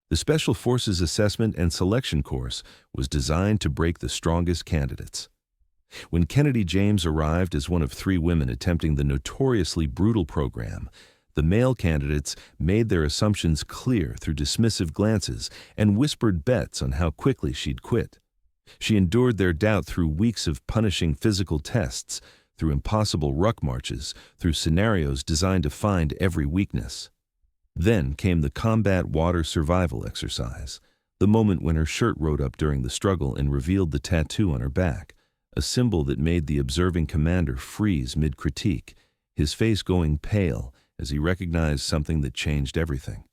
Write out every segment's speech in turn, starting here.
The Special Forces Assessment and Selection course was designed to break the strongest candidates. When Kennedy James arrived as one of 3 women attempting the notoriously brutal program, the male candidates made their assumptions clear through dismissive glances and whispered bets on how quickly she'd quit. She endured their doubt through weeks of punishing physical tests, through impossible ruck marches, through scenarios designed to find every weakness. Then came the combat water survival exercise, the moment when her shirt rode up during the struggle and revealed the tattoo on her back, a symbol that made the observing commander freeze mid-critique, his face going pale as he recognized something that changed everything.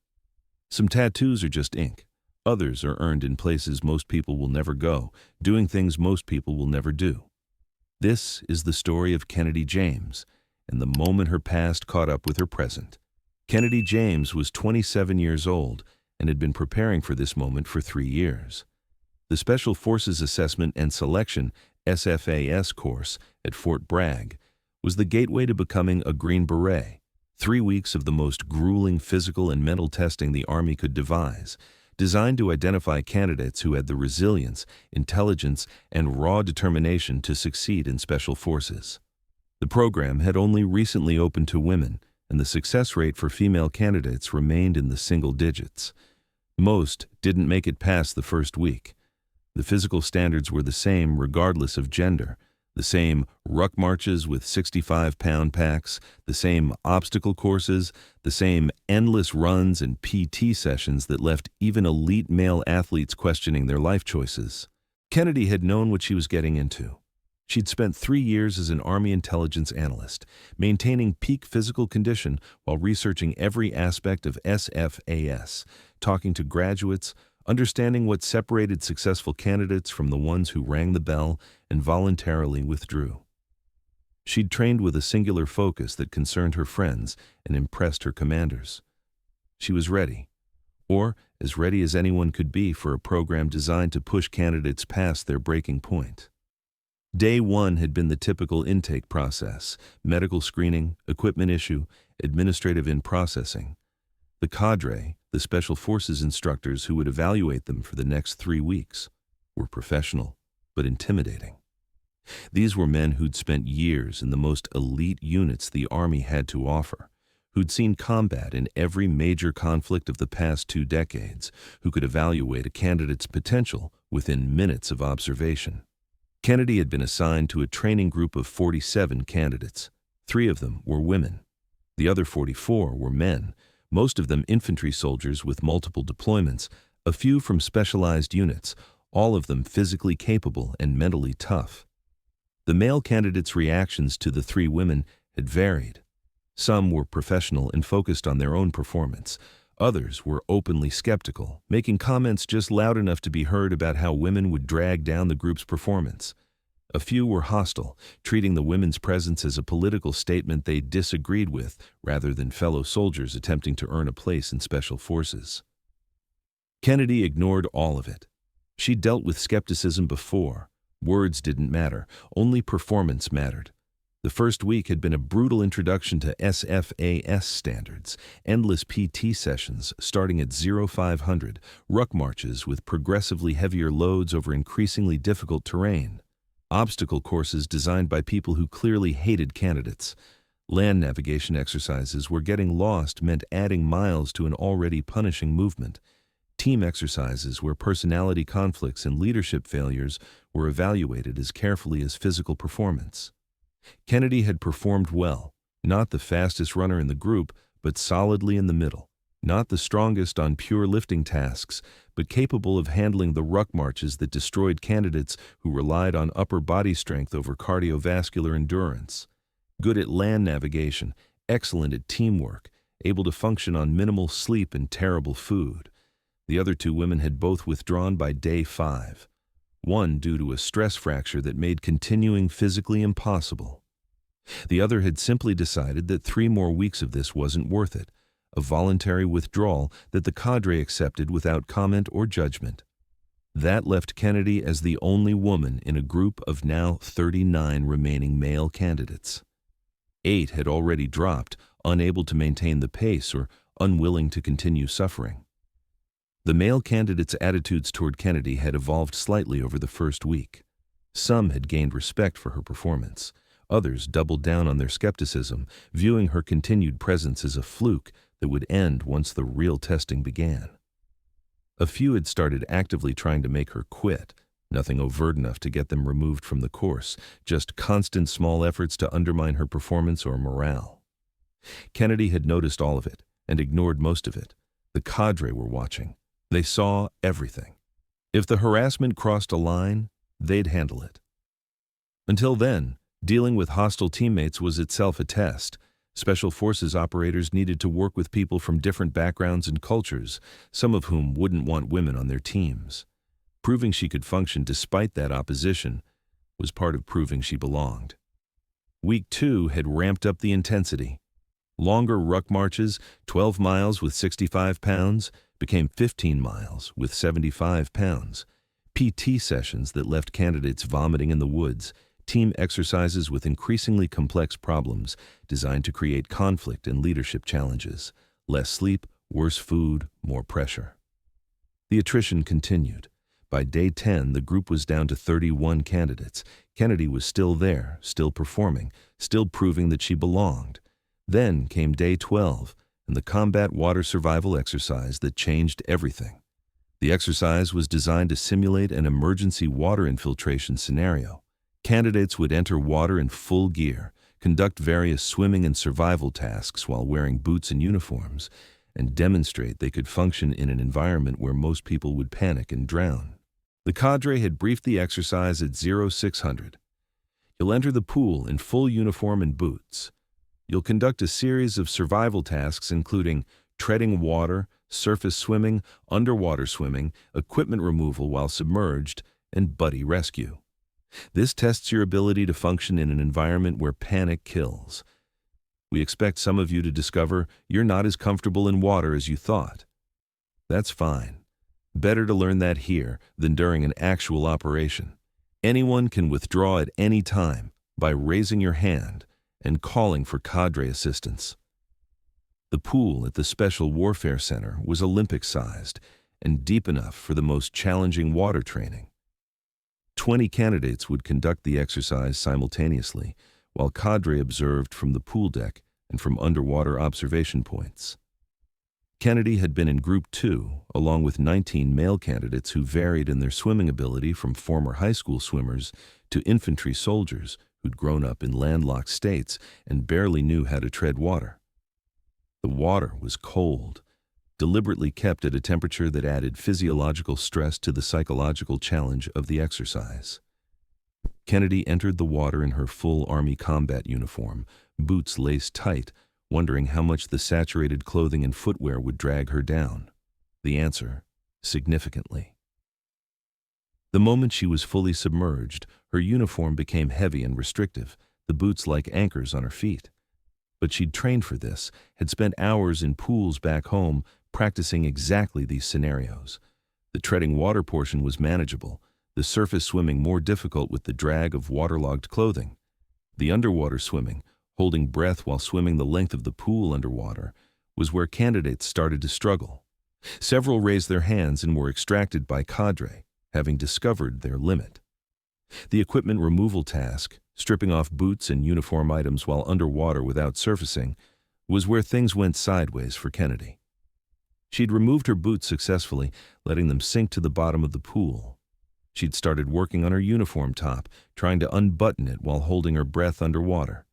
Some tattoos are just ink. Others are earned in places most people will never go, doing things most people will never do. This is the story of Kennedy James, and the moment her past caught up with her present. Kennedy James was 27 years old and had been preparing for this moment for 3 years. The Special Forces Assessment and Selection (SFAS) course at Fort Bragg was the gateway to becoming a Green Beret. 3 weeks of the most grueling physical and mental testing the Army could devise, designed to identify candidates who had the resilience, intelligence, and raw determination to succeed in Special Forces. The program had only recently opened to women, and the success rate for female candidates remained in the single digits. Most didn't make it past the first week. The physical standards were the same regardless of gender, the same ruck marches with 65-pound packs, the same obstacle courses, the same endless runs and PT sessions that left even elite male athletes questioning their life choices. Kennedy had known what she was getting into. She'd spent 3 years as an Army intelligence analyst, maintaining peak physical condition while researching every aspect of SFAS, talking to graduates, understanding what separated successful candidates from the ones who rang the bell and voluntarily withdrew. She'd trained with a singular focus that concerned her friends and impressed her commanders. She was ready, or as ready as anyone could be for a program designed to push candidates past their breaking point. Day 1 had been the typical intake process: medical screening, equipment issue, administrative in-processing. The cadre, the Special Forces instructors who would evaluate them for the next 3 weeks, were professional but intimidating. These were men who'd spent years in the most elite units the Army had to offer, who'd seen combat in every major conflict of the past 2 decades, who could evaluate a candidate's potential within minutes of observation. Kennedy had been assigned to a training group of 47 candidates. 3 of them were women. The other 44 were men, most of them infantry soldiers with multiple deployments, a few from specialized units, all of them physically capable and mentally tough. The male candidates' reactions to the 3 women had varied. Some were professional and focused on their own performance. Others were openly skeptical, making comments just loud enough to be heard about how women would drag down the group's performance. A few were hostile, treating the women's presence as a political statement they disagreed with rather than fellow soldiers attempting to earn a place in Special Forces. Kennedy ignored all of it. She'd dealt with skepticism before. Words didn't matter, only performance mattered. The first week had been a brutal introduction to SFAS standards, endless PT sessions starting at 0500, ruck marches with progressively heavier loads over increasingly difficult terrain, obstacle courses designed by people who clearly hated candidates. Land navigation exercises where getting lost meant adding miles to an already punishing movement. Team exercises where personality conflicts and leadership failures were evaluated as carefully as physical performance. Kennedy had performed well, not the fastest runner in the group, but solidly in the middle, not the strongest on pure lifting tasks, but capable of handling the ruck marches that destroyed candidates who relied on upper body strength over cardiovascular endurance. Good at land navigation, excellent at teamwork, able to function on minimal sleep and terrible food. The other 2 women had both withdrawn by day 5. One due to a stress fracture that made continuing physically impossible. The other had simply decided that 3 more weeks of this wasn't worth it, a voluntary withdrawal that the cadre accepted without comment or judgment. That left Kennedy as the only woman in a group of now 39 remaining male candidates. 8 had already dropped, unable to maintain the pace or unwilling to continue suffering. The male candidates' attitudes toward Kennedy had evolved slightly over the first week. Some had gained respect for her performance. Others doubled down on their skepticism, viewing her continued presence as a fluke that would end once the real testing began. A few had started actively trying to make her quit, nothing overt enough to get them removed from the course, just constant small efforts to undermine her performance or morale. Kennedy had noticed all of it and ignored most of it. The cadre were watching. They saw everything. If the harassment crossed a line, they'd handle it. Until then, dealing with hostile teammates was itself a test. Special Forces operators needed to work with people from different backgrounds and cultures, some of whom wouldn't want women on their teams. Proving she could function despite that opposition was part of proving she belonged. Week 2 had ramped up the intensity. Longer ruck marches, 12 miles with 65 pounds, became 15 miles with 75 pounds. PT sessions that left candidates vomiting in the woods, team exercises with increasingly complex problems designed to create conflict and leadership challenges. Less sleep, worse food, more pressure. The attrition continued. By day 10, the group was down to 31 candidates. Kennedy was still there, still performing, still proving that she belonged. Then came day 12, and the combat water survival exercise that changed everything. The exercise was designed to simulate an emergency water infiltration scenario. Candidates would enter water in full gear, conduct various swimming and survival tasks while wearing boots and uniforms, and demonstrate they could function in an environment where most people would panic and drown. The cadre had briefed the exercise at 0600. You'll enter the pool in full uniform and boots. You'll conduct a series of survival tasks including treading water, surface swimming, underwater swimming, equipment removal while submerged, and buddy rescue. This tests your ability to function in an environment where panic kills. We expect some of you to discover you're not as comfortable in water as you thought. That's fine. Better to learn that here than during an actual operation. Anyone can withdraw at any time by raising your hand and calling for cadre assistance. The pool at the Special Warfare Center was Olympic-sized and deep enough for the most challenging water training. 20 candidates would conduct the exercise simultaneously, while cadre observed from the pool deck and from underwater observation points. Kennedy had been in Group 2, along with 19 male candidates who varied in their swimming ability from former high school swimmers to infantry soldiers who'd grown up in landlocked states and barely knew how to tread water. The water was cold, deliberately kept at a temperature that added physiological stress to the psychological challenge of the exercise. Kennedy entered the water in her full Army combat uniform, boots laced tight, wondering how much the saturated clothing and footwear would drag her down. The answer, significantly. The moment she was fully submerged, her uniform became heavy and restrictive, the boots like anchors on her feet. But she'd trained for this, had spent hours in pools back home practicing exactly these scenarios. The treading water portion was manageable, the surface swimming more difficult with the drag of waterlogged clothing. The underwater swimming, holding breath while swimming the length of the pool underwater, was where candidates started to struggle. Several raised their hands and were extracted by cadre, having discovered their limit. The equipment removal task, stripping off boots and uniform items while underwater without surfacing, was where things went sideways for Kennedy. She'd removed her boots successfully, letting them sink to the bottom of the pool. She'd started working on her uniform top, trying to unbutton it while holding her breath underwater.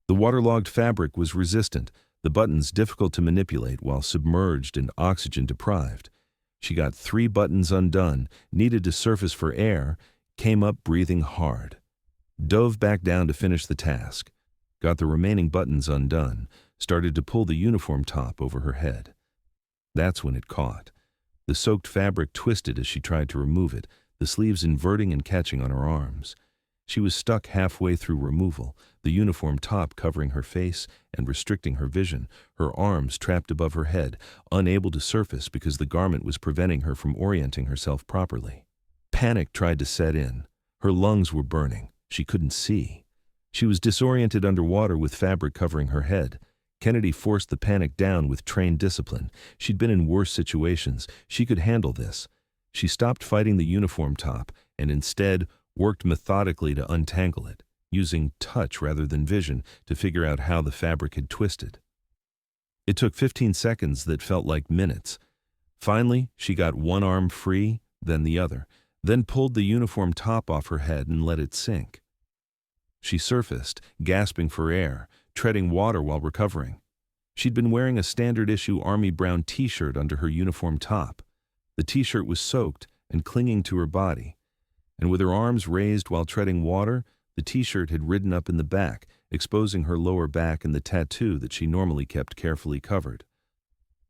The waterlogged fabric was resistant, the buttons difficult to manipulate while submerged and oxygen deprived. She got 3 buttons undone, needed to surface for air, came up breathing hard. Dove back down to finish the task, got the remaining buttons undone, started to pull the uniform top over her head. That's when it caught. The soaked fabric twisted as she tried to remove it, the sleeves inverting and catching on her arms. She was stuck halfway through removal, the uniform top covering her face and restricting her vision, her arms trapped above her head, unable to surface because the garment was preventing her from orienting herself properly. Panic tried to set in. Her lungs were burning. She couldn't see. She was disoriented underwater with fabric covering her head. Kennedy forced the panic down with trained discipline. She'd been in worse situations. She could handle this. She stopped fighting the uniform top and instead worked methodically to untangle it, using touch rather than vision to figure out how the fabric had twisted. It took 15 seconds that felt like minutes. Finally, she got one arm free, then the other, then pulled the uniform top off her head and let it sink. She surfaced, gasping for air, treading water while recovering. She'd been wearing a standard-issue army brown t-shirt under her uniform top. The t-shirt was soaked and clinging to her body, and with her arms raised while treading water, the t-shirt had ridden up in the back, exposing her lower back and the tattoo that she normally kept carefully covered.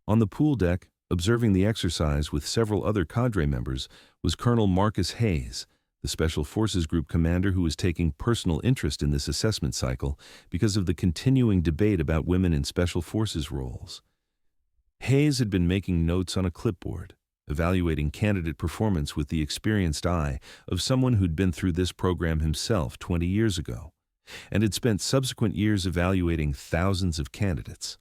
On the pool deck, observing the exercise with several other cadre members, was Colonel Marcus Hayes, the Special Forces Group commander who was taking personal interest in this assessment cycle because of the continuing debate about women in Special Forces roles. Hayes had been making notes on a clipboard, evaluating candidate performance with the experienced eye of someone who'd been through this program himself 20 years ago, and had spent subsequent years evaluating thousands of candidates.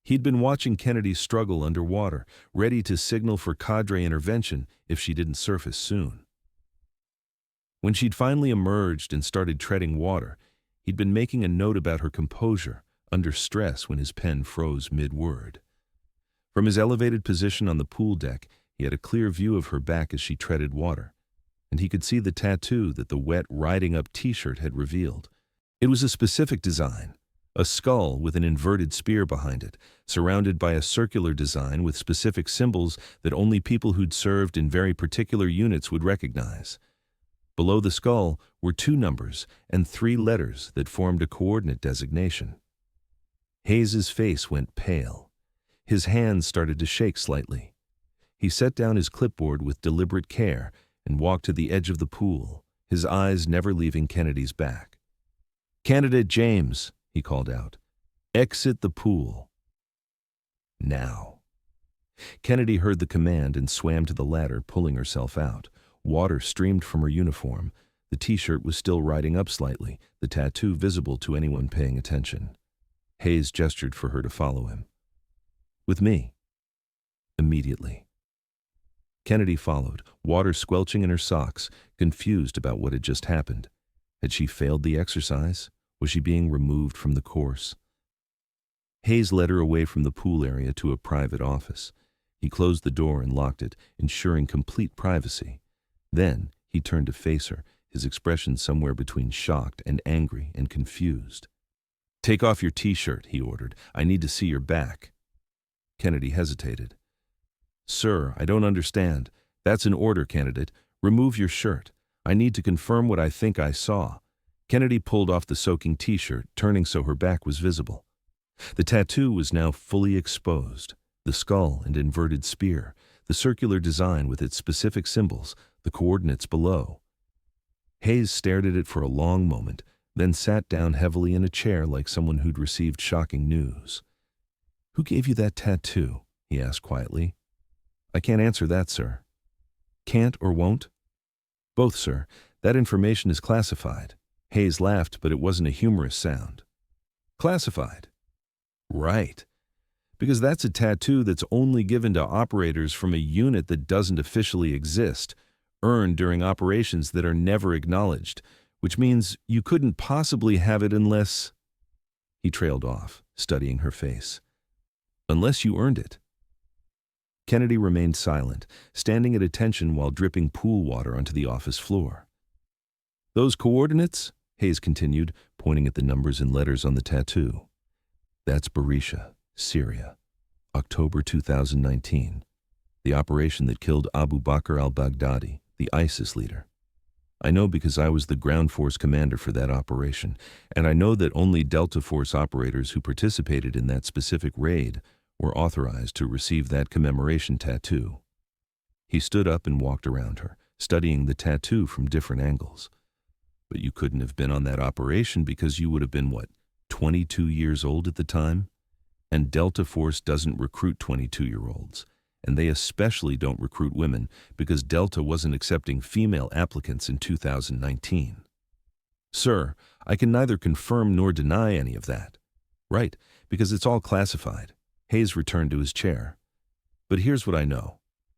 He'd been watching Kennedy struggle underwater, ready to signal for cadre intervention if she didn't surface soon. When she'd finally emerged and started treading water, he'd been making a note about her composure under stress when his pen froze mid-word. From his elevated position on the pool deck, he had a clear view of her back as she treaded water, and he could see the tattoo that the wet riding-up t-shirt had revealed. It was a specific design, a skull with an inverted spear behind it, surrounded by a circular design with specific symbols that only people who'd served in very particular units would recognize. Below the skull were 2 numbers and 3 letters that formed a coordinate designation. Hayes's face went pale. His hands started to shake slightly. He set down his clipboard with deliberate care and walked to the edge of the pool, his eyes never leaving Kennedy's back. "Candidate James," he called out, "exit the pool. Now." Kennedy heard the command and swam to the ladder, pulling herself out. Water streamed from her uniform. The t-shirt was still riding up slightly, the tattoo visible to anyone paying attention. Hayes gestured for her to follow him. "With me." Immediately. Kennedy followed, water squelching in her socks, confused about what had just happened. Had she failed the exercise? Was she being removed from the course? Hayes led her away from the pool area to a private office. He closed the door and locked it, ensuring complete privacy. Then he turned to face her, his expression somewhere between shocked and angry and confused. "Take off your t-shirt," he ordered. "I need to see your back." Kennedy hesitated. "Sir, I don't understand. That's an order, candidate. Remove your shirt. I need to confirm what I think I saw." Kennedy pulled off the soaking t-shirt, turning so her back was visible. The tattoo was now fully exposed. The skull and inverted spear, the circular design with its specific symbols, the coordinates below. Hayes stared at it for a long moment, then sat down heavily in a chair like someone who'd received shocking news. "Who gave you that tattoo?" he asked quietly. "I can't answer that, sir." "Can't or won't?" "Both, sir. That information is classified." Hayes laughed, but it wasn't a humorous sound. "Classified?" "Right. Because that's a tattoo that's only given to operators from a unit that doesn't officially exist, earned during operations that are never acknowledged, which means you couldn't possibly have it unless—" He trailed off, studying her face. "Unless you earned it." Kennedy remained silent, standing at attention while dripping pool water onto the office floor. "Those coordinates?" Hayes continued, pointing at the numbers and letters on the tattoo. "That's Berisha, Syria, October 2019, the operation that killed Abu Bakr al-Baghdadi, the ISIS leader. I know because I was the ground force commander for that operation, and I know that only Delta Force operators who participated in that specific raid were authorized to receive that commemoration tattoo." He stood up and walked around her, studying the tattoo from different angles. "But you couldn't have been on that operation because you would have been, 22 years old at the time? And Delta Force doesn't recruit 22-year-olds, and they especially don't recruit women because Delta wasn't accepting female applicants in 2019. "Sir, I can neither confirm nor deny any of that." Right, because it's all classified. Hayes returned to his chair. But here's what I know.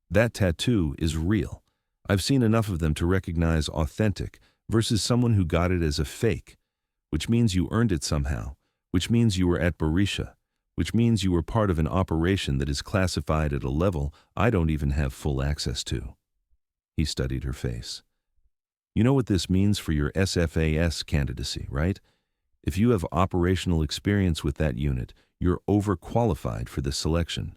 That tattoo is real. I've seen enough of them to recognize authentic versus someone who got it as a fake, which means you earned it somehow, which means you were at Berisha, which means you were part of an operation that is classified at a level I don't even have full access to. He studied her face. You know what this means for your SFAS candidacy, right? If you have operational experience with that unit, you're overqualified for this selection.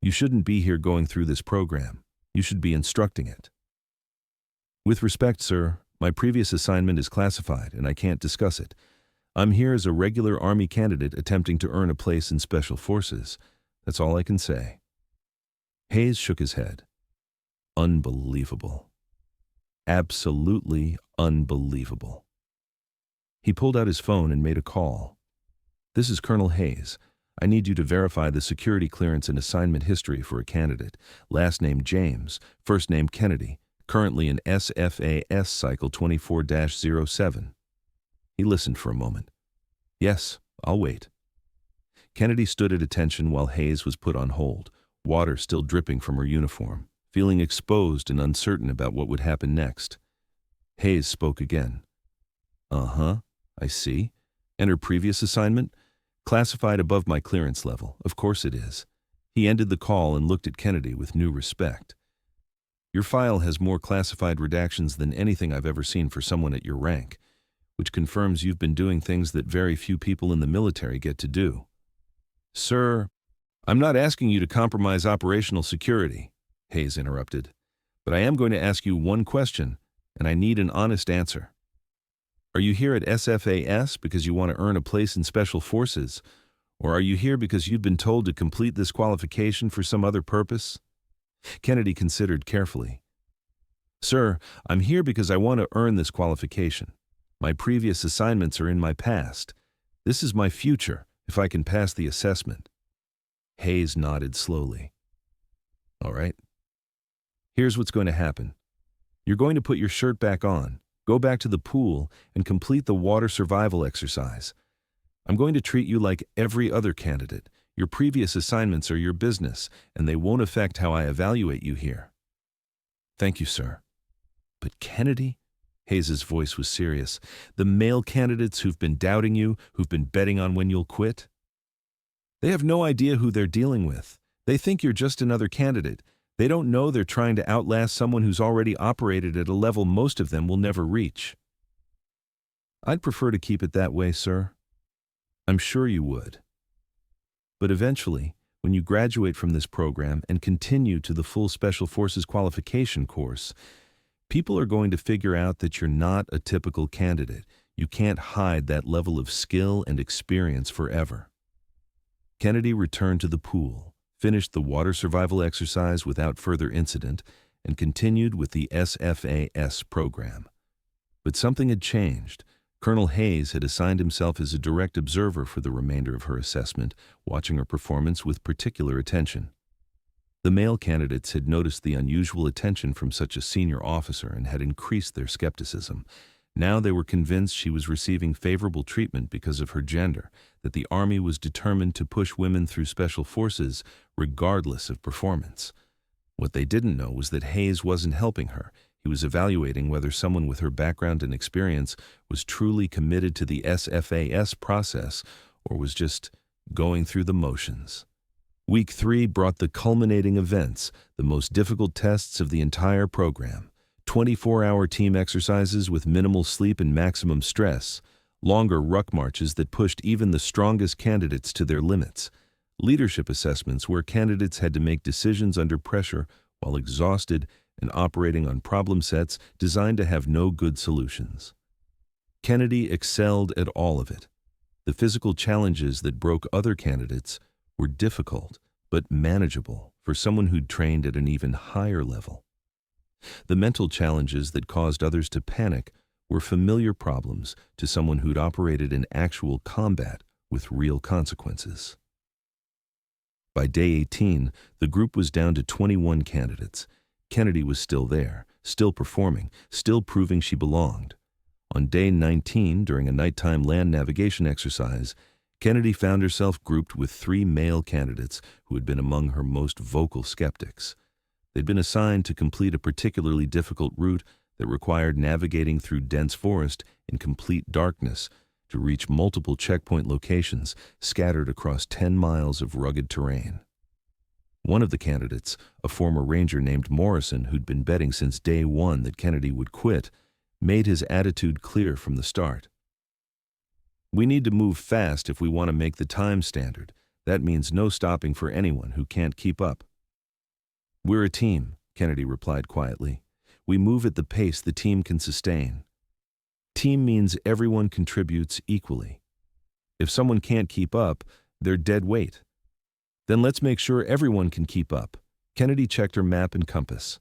You shouldn't be here going through this program. You should be instructing it. With respect, sir, my previous assignment is classified and I can't discuss it. I'm here as a regular Army candidate attempting to earn a place in Special Forces. That's all I can say. Hayes shook his head. Unbelievable. Absolutely unbelievable. He pulled out his phone and made a call. This is Colonel Hayes. I need you to verify the security clearance and assignment history for a candidate. Last name James, first name Kennedy, currently in SFAS Cycle 24-07. He listened for a moment. Yes, I'll wait. Kennedy stood at attention while Hayes was put on hold, water still dripping from her uniform, feeling exposed and uncertain about what would happen next. Hayes spoke again. Uh-huh, I see. And her previous assignment? Classified above my clearance level. Of course it is. He ended the call and looked at Kennedy with new respect. Your file has more classified redactions than anything I've ever seen for someone at your rank, which confirms you've been doing things that very few people in the military get to do. Sir, I'm not asking you to compromise operational security, Hayes interrupted, but I am going to ask you one question, and I need an honest answer. Are you here at SFAS because you want to earn a place in Special Forces, or are you here because you've been told to complete this qualification for some other purpose? Kennedy considered carefully. Sir, I'm here because I want to earn this qualification. My previous assignments are in my past. This is my future, if I can pass the assessment. Hayes nodded slowly. All right. Here's what's going to happen. You're going to put your shirt back on, go back to the pool, and complete the water survival exercise. I'm going to treat you like every other candidate. Your previous assignments are your business, and they won't affect how I evaluate you here. Thank you, sir. But Kennedy? Hayes's voice was serious. The male candidates who've been doubting you, who've been betting on when you'll quit? They have no idea who they're dealing with. They think you're just another candidate. They don't know they're trying to outlast someone who's already operated at a level most of them will never reach. I'd prefer to keep it that way, sir. I'm sure you would. But eventually, when you graduate from this program and continue to the full Special Forces qualification course, people are going to figure out that you're not a typical candidate. You can't hide that level of skill and experience forever. Kennedy returned to the pool, finished the water survival exercise without further incident, and continued with the SFAS program. But something had changed. Colonel Hayes had assigned himself as a direct observer for the remainder of her assessment, watching her performance with particular attention. The male candidates had noticed the unusual attention from such a senior officer and had increased their skepticism. Now they were convinced she was receiving favorable treatment because of her gender, that the Army was determined to push women through Special Forces regardless of performance. What they didn't know was that Hayes wasn't helping her. He was evaluating whether someone with her background and experience was truly committed to the SFAS process or was just going through the motions. Week 3 brought the culminating events, the most difficult tests of the entire program. 24-hour team exercises with minimal sleep and maximum stress, longer ruck marches that pushed even the strongest candidates to their limits, leadership assessments where candidates had to make decisions under pressure while exhausted and operating on problem sets designed to have no good solutions. Kennedy excelled at all of it. The physical challenges that broke other candidates were difficult but manageable for someone who'd trained at an even higher level. The mental challenges that caused others to panic were familiar problems to someone who'd operated in actual combat with real consequences. By day 18, the group was down to 21 candidates. Kennedy was still there, still performing, still proving she belonged. On day 19, during a nighttime land navigation exercise, Kennedy found herself grouped with three male candidates who had been among her most vocal skeptics. They'd been assigned to complete a particularly difficult route that required navigating through dense forest in complete darkness to reach multiple checkpoint locations scattered across 10 miles of rugged terrain. One of the candidates, a former ranger named Morrison who'd been betting since day one that Kennedy would quit, made his attitude clear from the start. "We need to move fast if we want to make the time standard. That means no stopping for anyone who can't keep up." "We're a team," Kennedy replied quietly. "We move at the pace the team can sustain. Team means everyone contributes equally. If someone can't keep up, they're dead weight. Then let's make sure everyone can keep up." Kennedy checked her map and compass.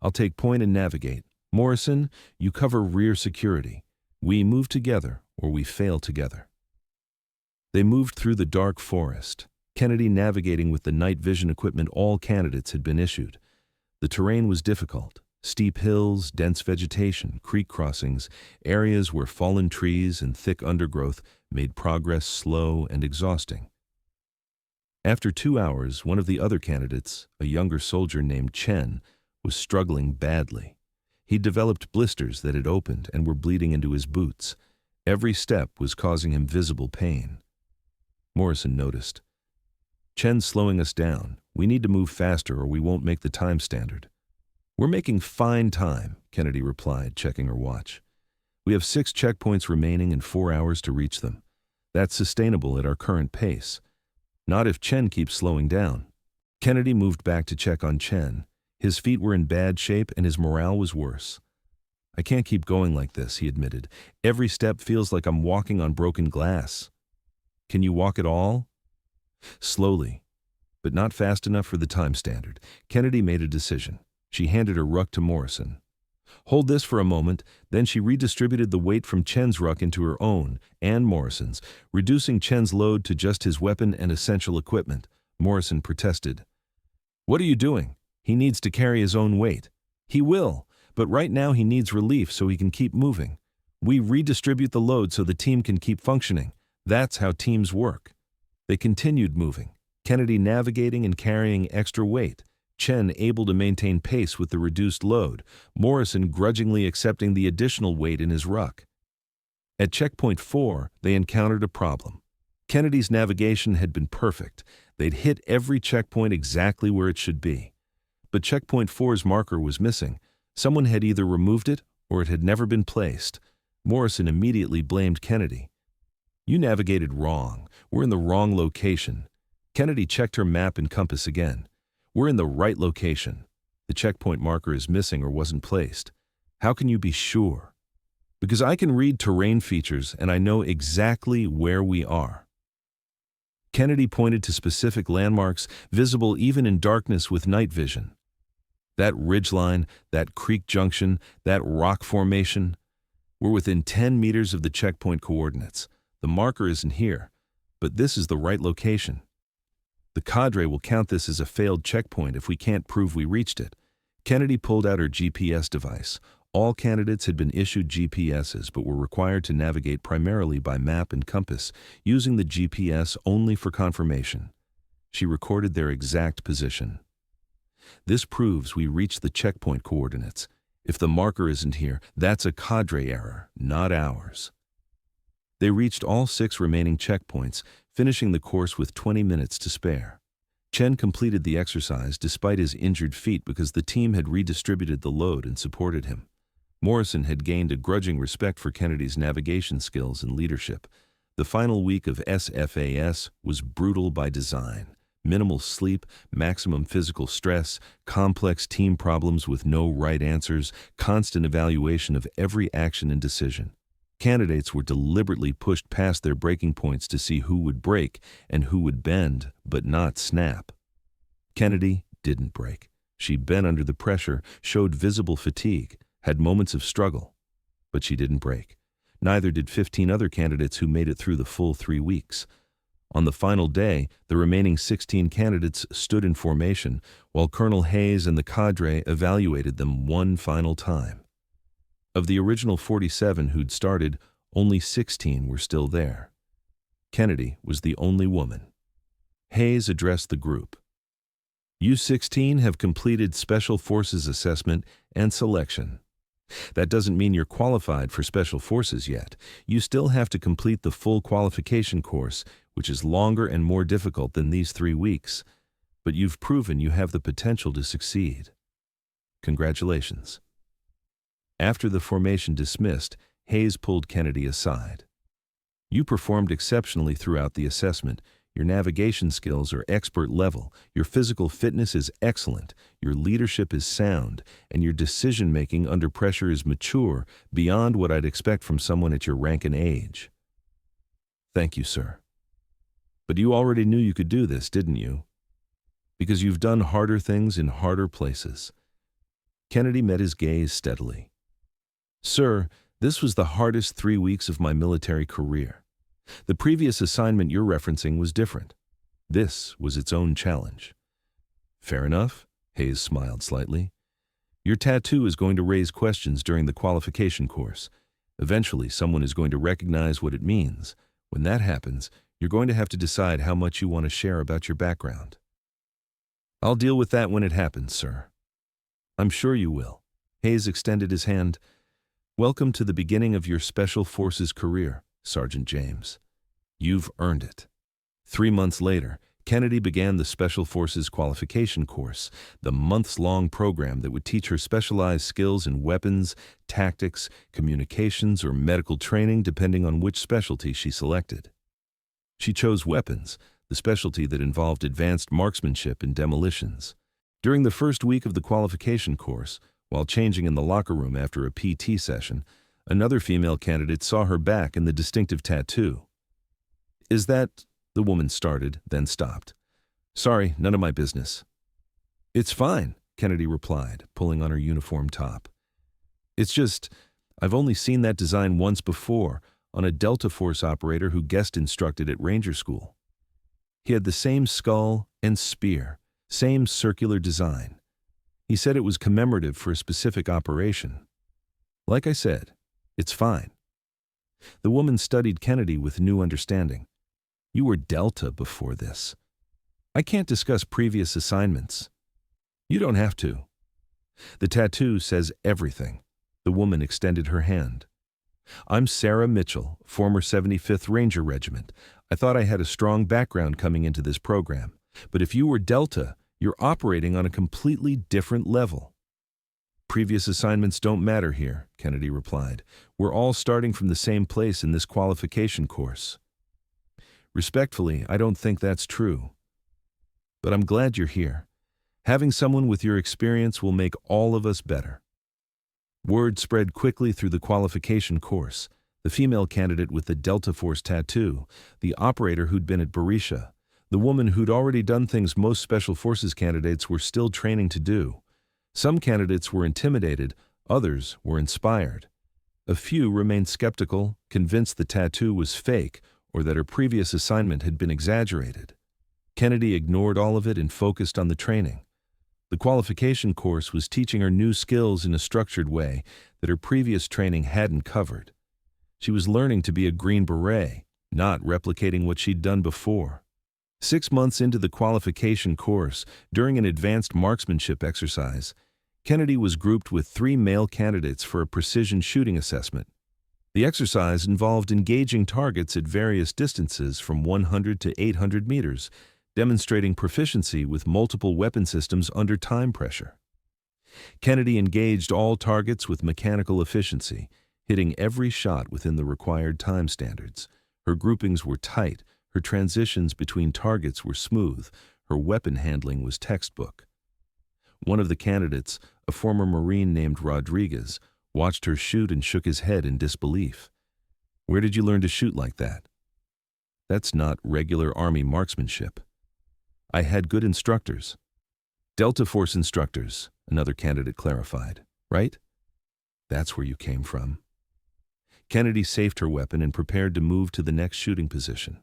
"I'll take point and navigate. Morrison, you cover rear security. We move together or we fail together." They moved through the dark forest, Kennedy navigating with the night vision equipment all candidates had been issued. The terrain was difficult. Steep hills, dense vegetation, creek crossings, areas where fallen trees and thick undergrowth made progress slow and exhausting. After 2 hours, one of the other candidates, a younger soldier named Chen, was struggling badly. He'd developed blisters that had opened and were bleeding into his boots. Every step was causing him visible pain. Morrison noticed. "Chen's slowing us down. We need to move faster or we won't make the time standard." "We're making fine time," Kennedy replied, checking her watch. "We have 6 checkpoints remaining and 4 hours to reach them. That's sustainable at our current pace. Not if Chen keeps slowing down." Kennedy moved back to check on Chen. His feet were in bad shape and his morale was worse. "I can't keep going like this," he admitted. "Every step feels like I'm walking on broken glass." "Can you walk at all?" Slowly, but not fast enough for the time standard. Kennedy made a decision. She handed her ruck to Morrison. "Hold this for a moment." Then she redistributed the weight from Chen's ruck into her own and Morrison's, reducing Chen's load to just his weapon and essential equipment. Morrison protested. "What are you doing? He needs to carry his own weight." "He will, but right now he needs relief so he can keep moving. We redistribute the load so the team can keep functioning. That's how teams work." They continued moving, Kennedy navigating and carrying extra weight, Chen able to maintain pace with the reduced load, Morrison grudgingly accepting the additional weight in his ruck. At checkpoint 4, they encountered a problem. Kennedy's navigation had been perfect. They'd hit every checkpoint exactly where it should be. But checkpoint 4's marker was missing. Someone had either removed it or it had never been placed. Morrison immediately blamed Kennedy. "You navigated wrong. We're in the wrong location." Kennedy checked her map and compass again. "We're in the right location. The checkpoint marker is missing or wasn't placed." "How can you be sure?" "Because I can read terrain features and I know exactly where we are." Kennedy pointed to specific landmarks visible even in darkness with night vision. "That ridgeline, that creek junction, that rock formation. We're within 10 meters of the checkpoint coordinates. The marker isn't here, but this is the right location. The cadre will count this as a failed checkpoint if we can't prove we reached it." Kennedy pulled out her GPS device. All candidates had been issued GPSs but were required to navigate primarily by map and compass, using the GPS only for confirmation. She recorded their exact position. "This proves we reached the checkpoint coordinates. If the marker isn't here, that's a cadre error, not ours." They reached all 6 remaining checkpoints, finishing the course with 20 minutes to spare. Chen completed the exercise despite his injured feet because the team had redistributed the load and supported him. Morrison had gained a grudging respect for Kennedy's navigation skills and leadership. The final week of SFAS was brutal by design. Minimal sleep, maximum physical stress, complex team problems with no right answers, constant evaluation of every action and decision. Candidates were deliberately pushed past their breaking points to see who would break and who would bend, but not snap. Kennedy didn't break. She bent under the pressure, showed visible fatigue, had moments of struggle, but she didn't break. Neither did 15 other candidates who made it through the full 3 weeks. On the final day, the remaining 16 candidates stood in formation, while Colonel Hayes and the cadre evaluated them one final time. Of the original 47 who'd started, only 16 were still there. Kennedy was the only woman. Hayes addressed the group. You 16 have completed Special Forces assessment and selection. That doesn't mean you're qualified for Special Forces yet. You still have to complete the full qualification course, which is longer and more difficult than these 3 weeks. But you've proven you have the potential to succeed. Congratulations. After the formation dismissed, Hayes pulled Kennedy aside. You performed exceptionally throughout the assessment. Your navigation skills are expert level, your physical fitness is excellent, your leadership is sound, and your decision-making under pressure is mature, beyond what I'd expect from someone at your rank and age. Thank you, sir. But you already knew you could do this, didn't you? Because you've done harder things in harder places. Kennedy met his gaze steadily. Sir, this was the hardest 3 weeks of my military career. The previous assignment you're referencing was different. This was its own challenge. Fair enough, Hayes smiled slightly. Your tattoo is going to raise questions during the qualification course. Eventually, someone is going to recognize what it means. When that happens, you're going to have to decide how much you want to share about your background. I'll deal with that when it happens, sir. I'm sure you will. Hayes extended his hand. Welcome to the beginning of your Special Forces career, Sergeant James. You've earned it. 3 months later, Kennedy began the Special Forces qualification course, the months-long program that would teach her specialized skills in weapons, tactics, communications, or medical training depending on which specialty she selected. She chose weapons, the specialty that involved advanced marksmanship and demolitions. During the first week of the qualification course, while changing in the locker room after a PT session, another female candidate saw her back in the distinctive tattoo. Is that, the woman started, then stopped. Sorry, none of my business. It's fine, Kennedy replied, pulling on her uniform top. It's just, I've only seen that design once before, on a Delta Force operator who guest instructed at Ranger School. He had the same skull and spear, same circular design. He said it was commemorative for a specific operation. Like I said, it's fine. The woman studied Kennedy with new understanding. You were Delta before this. I can't discuss previous assignments. You don't have to. The tattoo says everything. The woman extended her hand. I'm Sarah Mitchell, former 75th Ranger Regiment. I thought I had a strong background coming into this program. But if you were Delta, you're operating on a completely different level. Previous assignments don't matter here, Kennedy replied. We're all starting from the same place in this qualification course. Respectfully, I don't think that's true. But I'm glad you're here. Having someone with your experience will make all of us better. Word spread quickly through the qualification course. The female candidate with the Delta Force tattoo, the operator who'd been at Berisha, the woman who'd already done things most Special Forces candidates were still training to do. Some candidates were intimidated, others were inspired. A few remained skeptical, convinced the tattoo was fake or that her previous assignment had been exaggerated. Kennedy ignored all of it and focused on the training. The qualification course was teaching her new skills in a structured way that her previous training hadn't covered. She was learning to be a Green Beret, not replicating what she'd done before. 6 months into the qualification course, during an advanced marksmanship exercise, Kennedy was grouped with 3 male candidates for a precision shooting assessment. The exercise involved engaging targets at various distances from 100 to 800 meters, demonstrating proficiency with multiple weapon systems under time pressure. Kennedy engaged all targets with mechanical efficiency, hitting every shot within the required time standards. Her groupings were tight, her transitions between targets were smooth, her weapon handling was textbook. One of the candidates, a former Marine named Rodriguez, watched her shoot and shook his head in disbelief. Where did you learn to shoot like that? That's not regular Army marksmanship. I had good instructors. Delta Force instructors, another candidate clarified, right? That's where you came from. Kennedy safed her weapon and prepared to move to the next shooting position.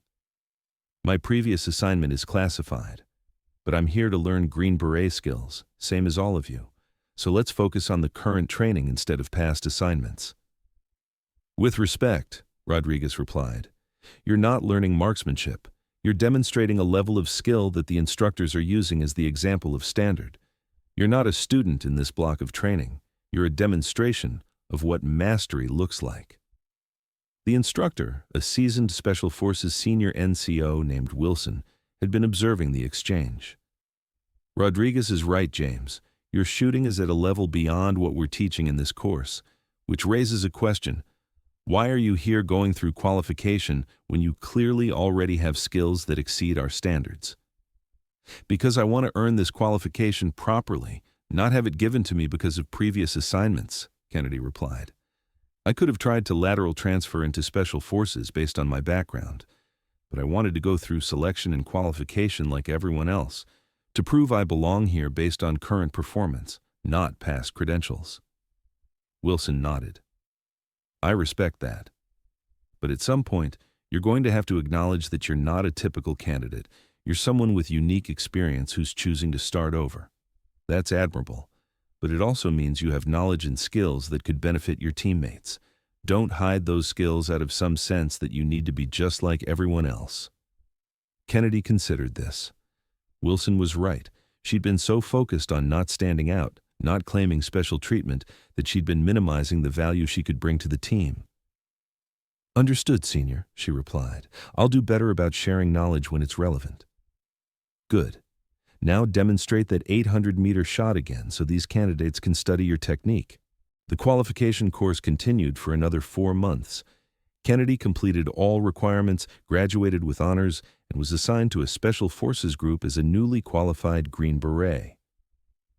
My previous assignment is classified, but I'm here to learn Green Beret skills, same as all of you. So let's focus on the current training instead of past assignments. With respect, Rodriguez replied, You're not learning marksmanship. You're demonstrating a level of skill that the instructors are using as the example of standard. You're not a student in this block of training. You're a demonstration of what mastery looks like. The instructor, a seasoned Special Forces senior NCO named Wilson, had been observing the exchange. Rodriguez is right, James. Your shooting is at a level beyond what we're teaching in this course, which raises a question. Why are you here going through qualification when you clearly already have skills that exceed our standards? Because I want to earn this qualification properly, not have it given to me because of previous assignments, Kennedy replied. I could have tried to lateral transfer into Special Forces based on my background, but I wanted to go through selection and qualification like everyone else, to prove I belong here based on current performance, not past credentials. Wilson nodded. I respect that. But at some point, you're going to have to acknowledge that you're not a typical candidate. You're someone with unique experience who's choosing to start over. That's admirable, but it also means you have knowledge and skills that could benefit your teammates. Don't hide those skills out of some sense that you need to be just like everyone else. Kennedy considered this. Wilson was right. She'd been so focused on not standing out, not claiming special treatment, that she'd been minimizing the value she could bring to the team. Understood, Senior, she replied. I'll do better about sharing knowledge when it's relevant. Good. Now demonstrate that 800-meter shot again so these candidates can study your technique. The qualification course continued for another 4 months. Kennedy completed all requirements, graduated with honors, and was assigned to a Special Forces group as a newly qualified Green Beret.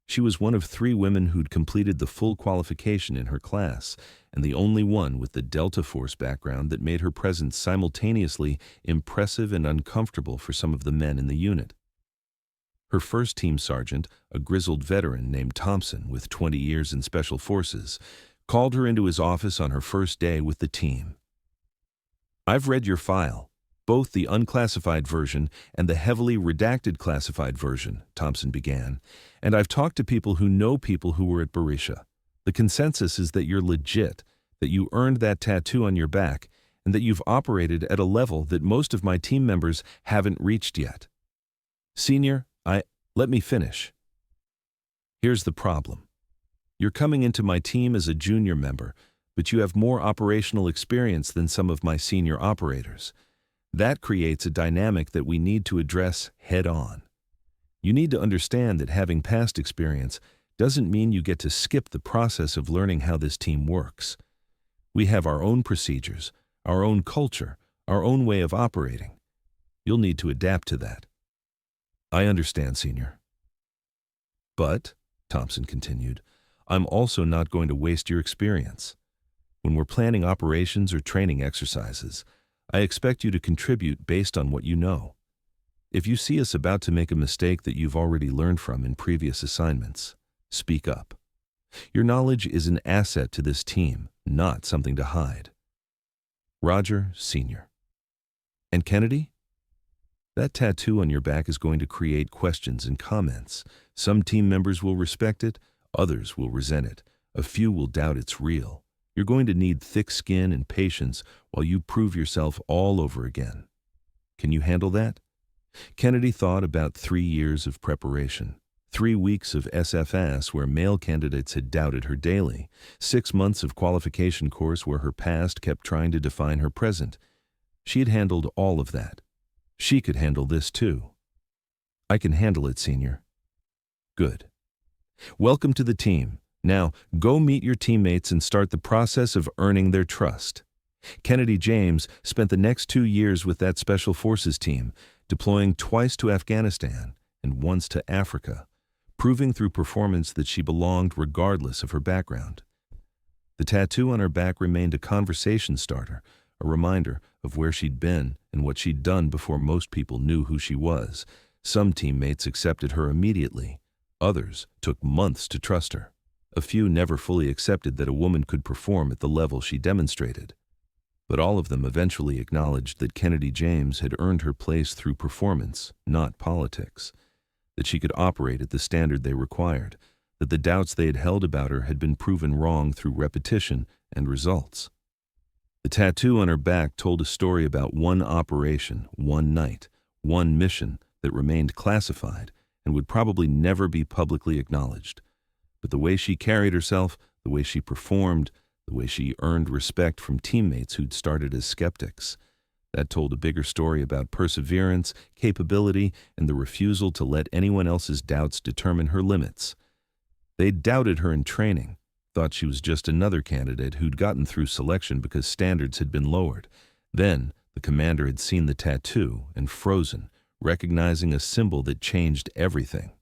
She was one of 3 women who'd completed the full qualification in her class, and the only one with the Delta Force background that made her presence simultaneously impressive and uncomfortable for some of the men in the unit. Her first team sergeant, a grizzled veteran named Thompson with 20 years in Special Forces, called her into his office on her first day with the team. I've read your file, both the unclassified version and the heavily redacted classified version, Thompson began, and I've talked to people who were at Berisha. The consensus is that you're legit, that you earned that tattoo on your back, and that you've operated at a level that most of my team members haven't reached yet. Senior, let me finish. Here's the problem. You're coming into my team as a junior member, but you have more operational experience than some of my senior operators. That creates a dynamic that we need to address head-on. You need to understand that having past experience doesn't mean you get to skip the process of learning how this team works. We have our own procedures, our own culture, our own way of operating. You'll need to adapt to that. I understand, Senior. But, Thompson continued, I'm also not going to waste your experience. When we're planning operations or training exercises, I expect you to contribute based on what you know. If you see us about to make a mistake that you've already learned from in previous assignments, speak up. Your knowledge is an asset to this team, not something to hide. Roger, Senior. And Kennedy? That tattoo on your back is going to create questions and comments. Some team members will respect it, others will resent it. A few will doubt it's real. You're going to need thick skin and patience while you prove yourself all over again. Can you handle that? Kennedy thought about 3 years of preparation. 3 weeks of SFS where male candidates had doubted her daily. 6 months of qualification course where her past kept trying to define her present. She had handled all of that. She could handle this too. I can handle it, Senior. Good. Welcome to the team. Now, go meet your teammates and start the process of earning their trust. Kennedy James spent the next 2 years with that Special Forces team, deploying twice to Afghanistan and once to Africa, proving through performance that she belonged regardless of her background. The tattoo on her back remained a conversation starter, a reminder of where she'd been and what she'd done before most people knew who she was. Some teammates accepted her immediately. Others took months to trust her. A few never fully accepted that a woman could perform at the level she demonstrated. But all of them eventually acknowledged that Kennedy James had earned her place through performance, not politics, that she could operate at the standard they required, that the doubts they had held about her had been proven wrong through repetition and results. The tattoo on her back told a story about one operation, one night, one mission that remained classified and would probably never be publicly acknowledged. But the way she carried herself, the way she performed, the way she earned respect from teammates who'd started as skeptics, that told a bigger story about perseverance, capability, and the refusal to let anyone else's doubts determine her limits. They'd doubted her in training, thought she was just another candidate who'd gotten through selection because standards had been lowered. Then, the commander had seen the tattoo and frozen, recognizing a symbol that changed everything.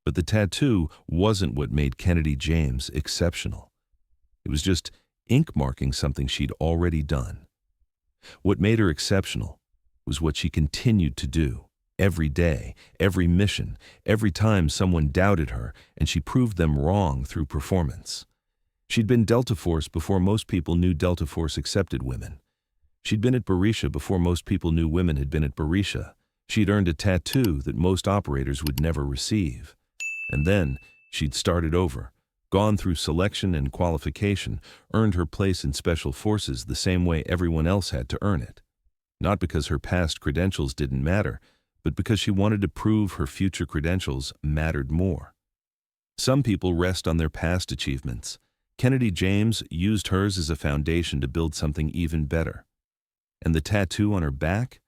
But the tattoo wasn't what made Kennedy James exceptional. It was just ink marking something she'd already done. What made her exceptional was what she continued to do, every day, every mission, every time someone doubted her, and she proved them wrong through performance. She'd been Delta Force before most people knew Delta Force accepted women. She'd been at Berisha before most people knew women had been at Berisha. She'd earned a tattoo that most operators would never receive. And then she'd started over, gone through selection and qualification, earned her place in Special Forces the same way everyone else had to earn it. Not because her past credentials didn't matter, but because she wanted to prove her future credentials mattered more. Some people rest on their past achievements. Kennedy James used hers as a foundation to build something even better. And the tattoo on her back?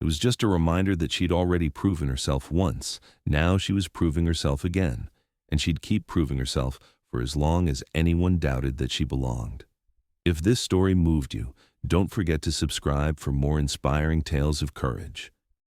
It was just a reminder that she'd already proven herself once. Now she was proving herself again, and she'd keep proving herself for as long as anyone doubted that she belonged. If this story moved you, don't forget to subscribe for more inspiring tales of courage.